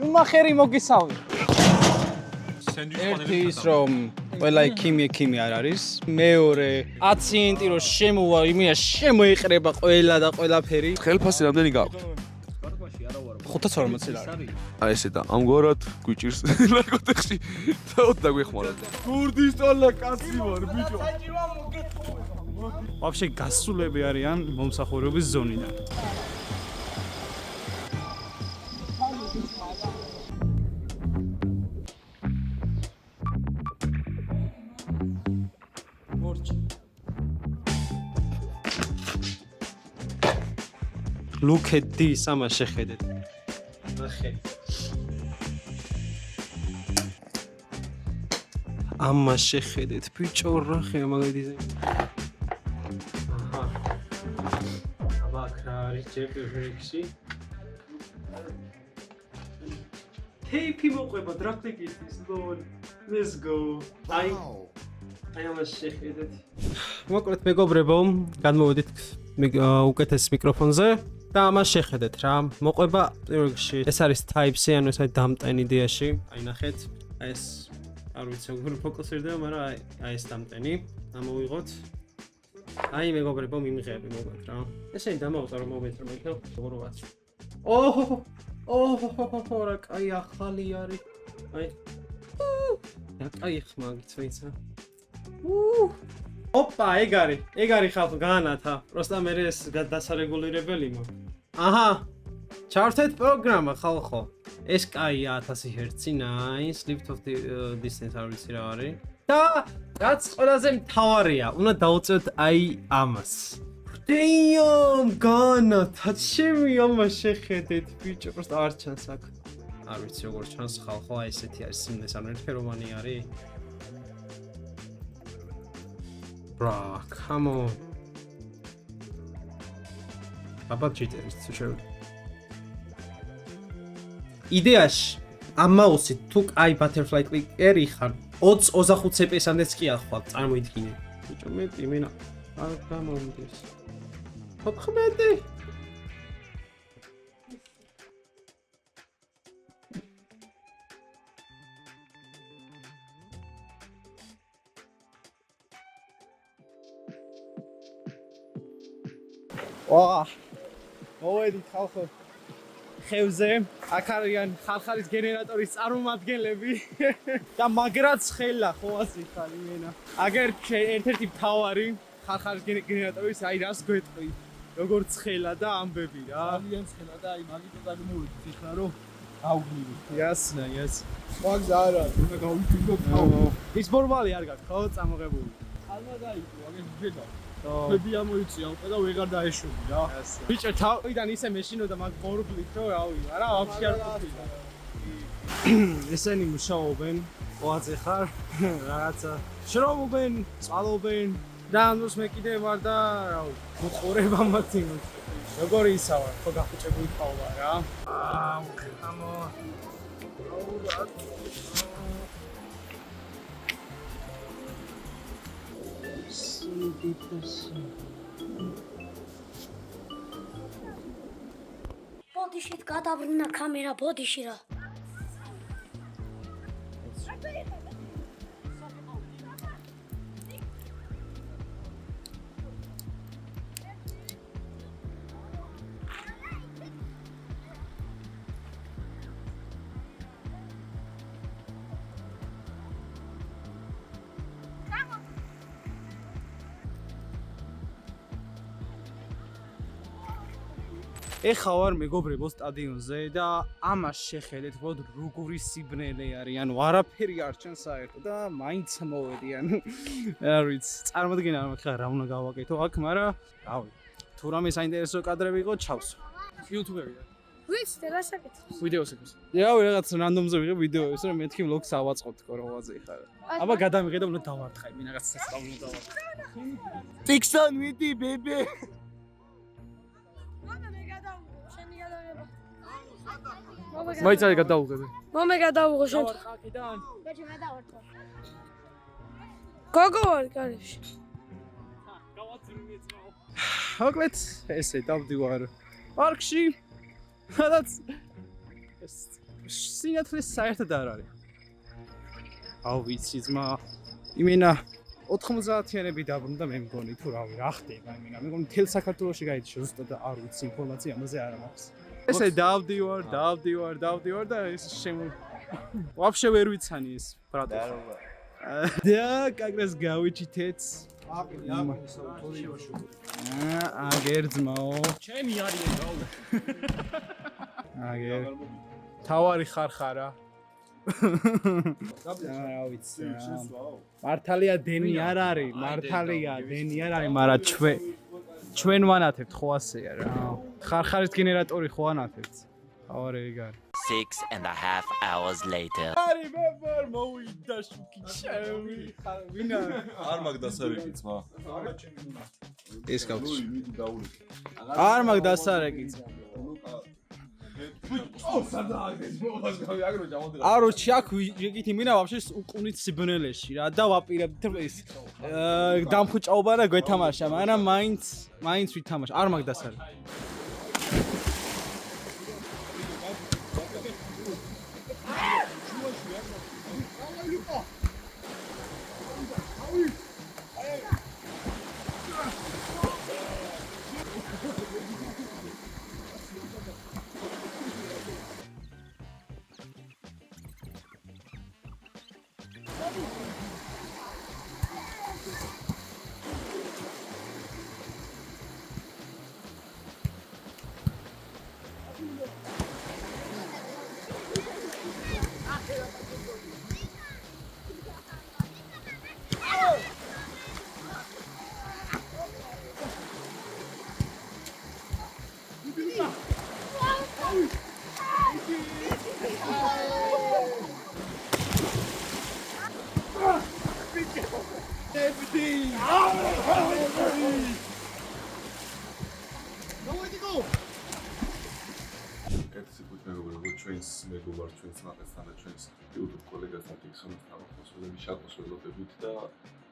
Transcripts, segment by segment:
შუმახერი მოგისალმე. ერთი ის რომ ყველა ქიმია არ არის. მეორე აციენტი რომ შემოვა, იმია შემოიყრება ყველა და ყველაფერი. ხელფასი რამდენი გაქვს? 540 ლარი. აი ესე და ამგვარად გვიჭირს ნარკოტიკში და გვეხმაროთ. გურდის ტოლა კაცი ვარ ბიჭო. ვაფშე გასულები არიან მომსახურების ზონიდან. Look at this, ამას შეხედეთ. ნახე. ამას შეხედეთ, ბიჭო, რახე მაგალითი. აჰა. აბა ქარი ჯეპი ფრექსი. Tape მოყვება დრაფტიკისთვის, ლოლ. Let's go. აი ამას შეხედეთ. მოკლედ მეგობრებო, განმოვედით უკეთეს მიკროფონზე. და ამას შეხედეთ რა მოყვება პირველ რიგში ეს არის Type-C ანუ ეს არის დამტენი იდეაში აი ნახეთ აი ეს არ ვიცი როგორ ფოკუსირდება მაგრამ აი ეს დამტენი ამოვიღოთ აი მეგობრებო მიმღები მოგვეთ რა ესენი დამავწა რომ მოვეცრო მეკო როგორ ვაცრ ოჰო რა კაი ახალი არის აი რა კაი ხმაგიც ვიცა ოპა, ეგ არის ხალხო განათა. პროსტა მე ეს დასარეგულირებელი მო. აჰა. ჩავერთეთ პროგრამა ხალხო. ეს კაია 1000 Hz-ი, nice, lift of the distance არ ვიცი რა არის. და რაც ყველაზე მთავარია, უნდა დავუწევთ აი ამას. Damn, განათა, ჩემი ამას შეხედეთ, ბიჭო, პროსტა არ ჩანს აქ. არ ვიცი როგორ ჩანს ხალხო, აი ესეთი არის სიმნეს, ანუ ერთფეროვანი არის. Bro, come on. Აბა ჩიტერის შეუ. იდეაში ამ მაუსით თუ აი butterfly clicker-ი ხარ 20-25 CP-სამდეც კი ახვალ წარმოიდგინე. ბიჭო მეტი მენა არ გამომდის. 14 ვაა მოვედით ხალხო ხევზე აქ არიან ხალხალის გენერატორის წარმომადგენლები და მაგრაც ხელა ხო ასე ხარ იმენა აგერ ერთ-ერთი მთავარი ხალხალის გენერატორის აი რას გვეტყვი როგორ ცხელა და ამბები რა ძალიან ცხელა და აი მაგიტო დაგმოვიდით ეხლა რომ ავგნირი იასნა იას მაგზა არა უნდა გავიფიქროთ ის ნორმალი არ გაქვს ხო წამოღებული ალმა დაიწყო აგერ ვედა ხები ამოიწია უკვე და ვეღარ დაეშვები რა. ბიჭო თავიდან ისე მეშინოდა მაგ მორგლით რომ რავი, არა ვაფშე არ ყოფილა. ესენი მუშაობენ, ოაზე ხარ, რაღაცა შრომობენ, წვალობენ და ამას მე კიდე ვარ და რავი, მოყურება მათი. როგორი ისავა, ხო გახუჭებული ყავდა რა. ამო. ბოდიშით გადავრუნა კამერა ბოდიში რა ეხა ვარ მეგობრებო სტადიონზე და ამას შეხედეთ როგორი სიბნელე არის ანუ არაფერი არ ჩანს საერთოდ და მაინც მოვედი ანუ არ ვიცი წარმოგიდგენ არ მაგ რა უნდა გავაკეთო აქ მაგრამ რავი თუ რამე საინტერესო კადრები იყო ჩავსო YouTube-ებიდან ვიცი და გასაკეთებს ვიდეოს ეკოს რავი რაღაც რანდომზე ვიღებ ვიდეოებს რომ მეთქი vlog-ს ავაწყობთ კოროვაზე ხარ აბა გადამიღე და უნდა დავარტყე მე რაღაც სასწავლო უნდა დავარტყე Tixon ვიდი ბებე მაიცარი გადაუღები. მომე გადავუღო შენ. ხაკიდან. ბეჭი მე დავარტყო. გოგო ვარ კარებში. გავაცრუნიეცაო. მოკლედ ესე დავდივარ პარკში. სადაც ეს სინათლე საერთოდ არ არის. აუ ვიცი ძმა. იმენა 90-იანები დაბრუნდა მე მგონი თუ რავი რა ხდება იმენა. მე მგონი მთელ საქართველოში გაიჭირა ზუსტად არ ვიცი ინფორმაცია ამაზე არ მაქვს. ესე დავდივარ და ეს ვაფშე ვერ ვიცანი ეს ბრატო. და კაკრას გავიჩითეთ. აგერ ძმაო. ჩემი არიან გაულა. აგერ. თავარი ხარხარა. რა ვიცი. მართალია დენი არ არის, მაგრამ ჩვენ ვანათებთ ხო ასეა რა. ხარხარის გენერატორი ხო ანათებთ. თავარი ეგ არის. 6.5 hours later. არი მე მოვიდა შუქი ჩემი. ვინა? არ მაგ დასარეკი ძმა. ეს გავში. არ მაგ დასარეკი ძმა. არო ჩაკ ვიგითი მინა ვაფშე უკუნით სიბნელეში რა და ვაპირებთ ეს დამხუჭაობა და გვეთამაშა მაგრამ მაინც ვითამაშ არ მაგ დასარეკი. ჩვენს მეგობარ ჩვენს ნაკეთთან და ჩვენს YouTube კოლეგასთან ტექსონს თავახსოლები შეგოსველოდებით და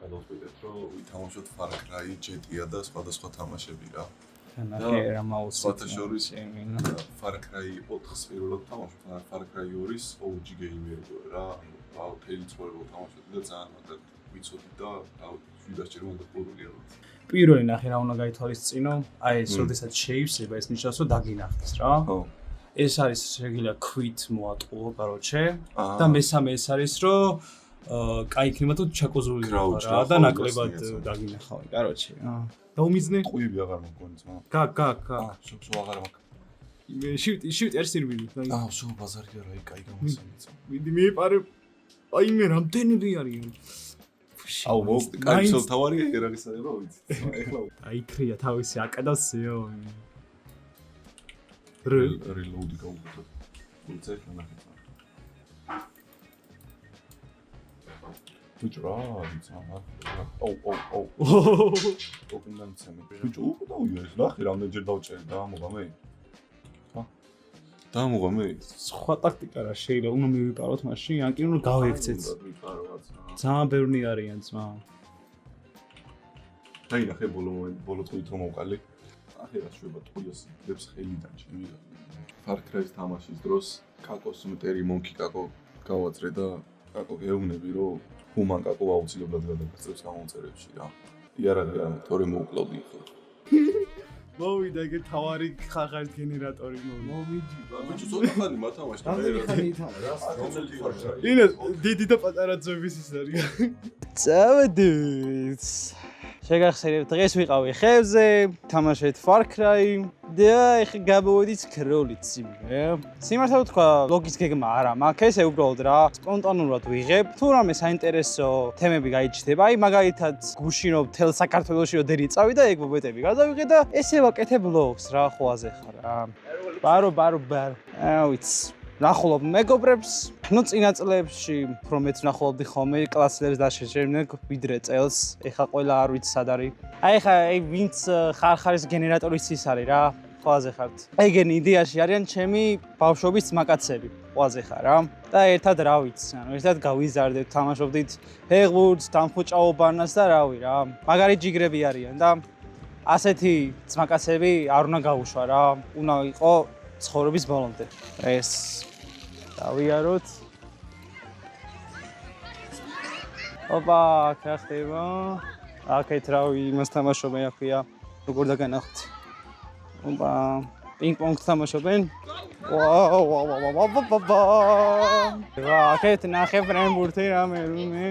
გადავწყვეტეთ რომ ვითამაშოთ Far Cry GTA და სხვადასხვა თამაშები რა. და სხვათა შორის Far Cry 4-ს პირველად თამაშობ და Far Cry 2-ის OG gamer რა. ანუ თელი ცხოვრება თამაშობდი და ძალიან მაგად ვიცოდი და შვიდასჯერ უნდა პოპულარულად. პირველი ნახე რა უნდა გაითვალისწინო. აი ეს როდესაც შეივსება ეს ნიშნავს რომ დაგინახეს რა. ხო. ეს არის შეგიძლია ქვით მოატყუო, короче. და მესამე ეს არის რომ კაი კლიმატო ჩაკოზული რა და ნაკლებად დაგინახავი, короче. დაუმიზნე? ყვივი აღარ მოგონი ძმა. გაკ. შო აღარ მაქვს. შივტი არ სერვირი. შო ბაზარი არა, აი კაი გამოსწონი. მინდი მიეპარე. აი მე რამდენები არიან. აუ კაი შო თავარია ერაგისაა ვიცი. ეხლა აი ქრია თავისი აკადასიო. reload გაუგებო. უცე ნახეთ. ბიჭო რა ვიცი. აუ. ოპენდანცემი. ბიჭო უკდავია ეს ნახე რამდენჯერ დავჭერე და მოგამე. ხა? და მოგამე. სხვა ტაქტიკა რა შეიძლება უნდა მივიპაროთ მაშინ, ან კი უნდა გავექცეთ. ძალიან ბევრი არიან ძმა. აი ნახე ბოლო თვით რომ მოვყალი. ახლა რა შეიძლება ტყუიას იდებს ხელიდან ჩემი Far Cry-ს თამაშის დროს კაკოს მტერი მონკი კაკო გავაძრე და კაკო გეუბნები რომ ჰუმან კაკო აუცილებლად გადაგწევს გამომწერებში რა. იარა თორე მოუკლავდი ხო. მოვიდა ეგ თავარი ხაღარის გენერატორი მოვიდი. ბიჭო ცოტა ხანი მათამაშ და მე რა. ინა დიდი და პატარა ძმების ის არის. წავედით. შეგახსენებთ დღეს ვიყავი ხევზე, თამაშეთ Far Cry და ეხა გამოვედით ქროლით სიმე. სიმართლე ვთქვა, ლოგის გეგმა არა მაქვს, ესე უბრალოდ რა, სპონტანურად ვიღებ. თუ რამე საინტერესო თემები გაიჩნდება, აი მაგალითად გუშინო მთელ საქართველოში ოდერი წავი და ეგ მომენტები გადავიღე და ესე ვაკეთებ ლოგს რა ხვაზე ხარ რა. ბარო. ვიცი. ნახულობ მეგობრებს, ნუ წინა წლებში უფრო მეც ნახულობდი ხოლმე კლასელებს დაშეჭერდნენ ვიდრე წელს. ეხა ყველა არ ვიცი სად არის. აი ეხა ვინც ხარხარის გენერატორის ის არის რა, ხვაზე ხართ. ეგენი იდეაში არიან ჩემი ბავშვობის მაკაცები, ხვაზე ხარ რა. და ერთად რა ვიცი, ანუ ერთად გავიზარდეთ, თამაშობდით ფეხბურთს, დამხუჭაობანას და რავი რა. მაგარი ჯიგრები არიან და ასეთი ძმაკაცები არ უნდა გაუშვა რა. უნდა იყო ცხოვრების ბოლომდე. ეს დავიაროთ. ოპა, რა ხდება? აქეთ რავი, იმას თამაშობენ, ახია. როგორ დაგანახოთ. ოპა, პინგ-პონგს თამაშობენ. ვა, აქეთ ნახე ფრენბურთი რამე რუმე.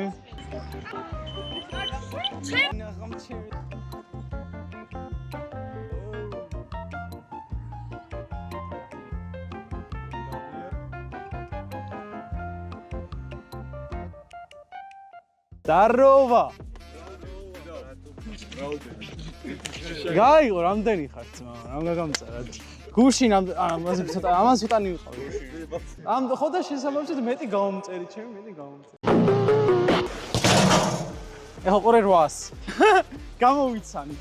Здорово. გაიგო, რამდენი ხართ, მაგრამ გაგამწერა. გუშინ ამაზე ცოტა მივიყავი. ამ ხოდა შესაბამისად მეტი გავამწერი, ჩემი მეტი გავამწერი. ეხლა ყურე 800. გამოვიცანი.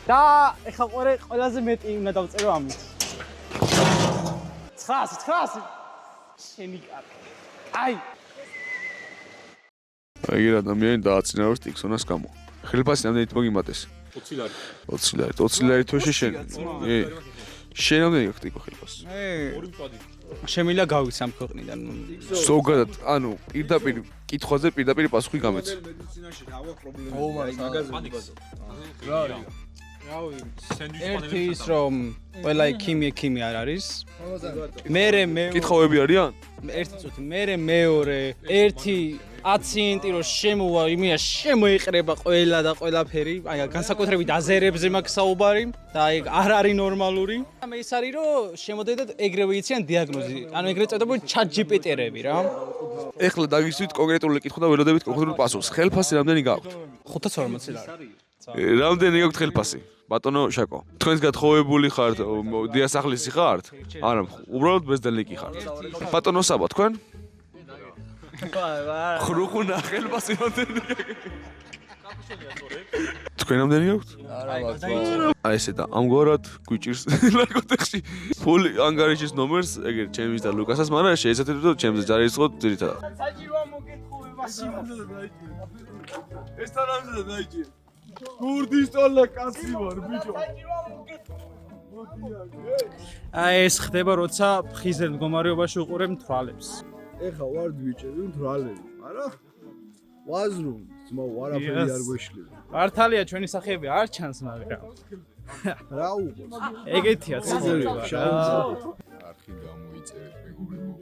და ეხლა ყურე ყველაზე მეტი უნდა დავწერო ამით. 900. შენი კარტი. აი ეგ ადამიანი დააწინაურებს ტიქსონას გამო. ხელფასი რამდენით მოგიმატეს? 20 ლარი. 20 ლარი. 20 ლარი თვეში შენ. შენ რამდენი აქვს ტიკო ხელფასი? ორი მწვადი. შემიძლია გავიქცე ამ ქვეყნიდან. ზოგადად, ანუ პირდაპირ კითხვაზე პირდაპირ პასუხი გამეც. მედიცინაში რა აქვს პრობლემა? მაგაზე. რა არის? რავი, სენდვიჩი ერთი ის რომ ყველა ქიმია არ არის. მე კითხვები არიან? ერთი წუთი, მეორე, ერთი პაციენტი რო შემოვა, იმია შემოიყრება ყველა და ყველაფერი, აი განსაკუთრებით აზერებზე მაქვს საუბარი და აი არ არის ნორმალური. მე ის არის რომ შემოდედათ ეგრევე იციან დიაგნოზი. ანუ ეგრეთ წოდებული ChatGPT-რები რა. ეხლა დაგისვით კონკრეტული კითხვა და ველოდებით კონკრეტულ პასუხს. ხელფასი რამდენი გაქვთ? 540 ლარი. რამდენი გაქვთ ხელფასი? ბატონო შაკო, თქვენს გათხოვებული ხართ, დიასახლისი ხართ? არა, უბრალოდ ბეზდელნიკი ხართ. ბატონო საბა, თქვენ? ხრუხუნა ხელფასი რამდენი გაქვთ? თქვენ რამდენი გაქვთ? არა მაქვს. აი ესე და ამგვარად გვიჭირს ნარკოტექსში ფული ანგარიშის ნომერს, ეგრე ჩემის და ლუკასას, მაგრამ შეეცადეთ რომ ჩემზე ჯარისხოთ ძირითადად. საჭიროა მოგეთხოვება სიმღერა. ეს თანამზე დაიჭირე. გურდის ტოლა კაცი ვარ, ბიჭო. აი ეს ხდება როცა ფხიზელ მდგომარეობაში უყურებ თვალებს. ეხა ვარ ბიჭები, თვალები. არა? ვაზრუნ, ძმა ვარაფერი არ გვეშლება. მართალია ჩვენი სახეები არ ჩანს, მაგრამ რა უყურს? ეგეთია ცხოვრება. არხი გამოიწერეთ მეგობრებო.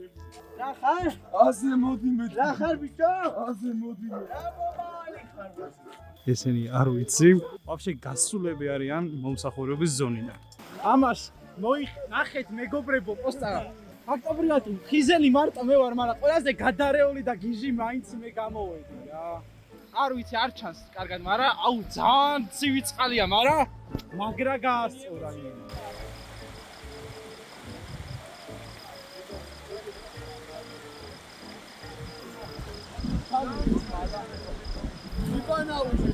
რა ხარ? აზე მოდი მე. რა ხარ ბიჭო? აზე მოდი მე. ესენი არ ვიცი. ვაფშე გასულები არიან მომსახურების ზონიდან. ამას ნახეთ მეგობრებო პოსტა. ფაქტობრივად ხიზელი მარტო მე ვარ, მაგრამ ყველაზე გადარეული და გიჟი მაინც მე გამოვედი რა. არ ვიცი, არ ჩანს კარგად, მაგრამ აუ ძალიან ცივი წყალია, მაგრამ მაგრა გაასწორა იმენა. მიკანაუშე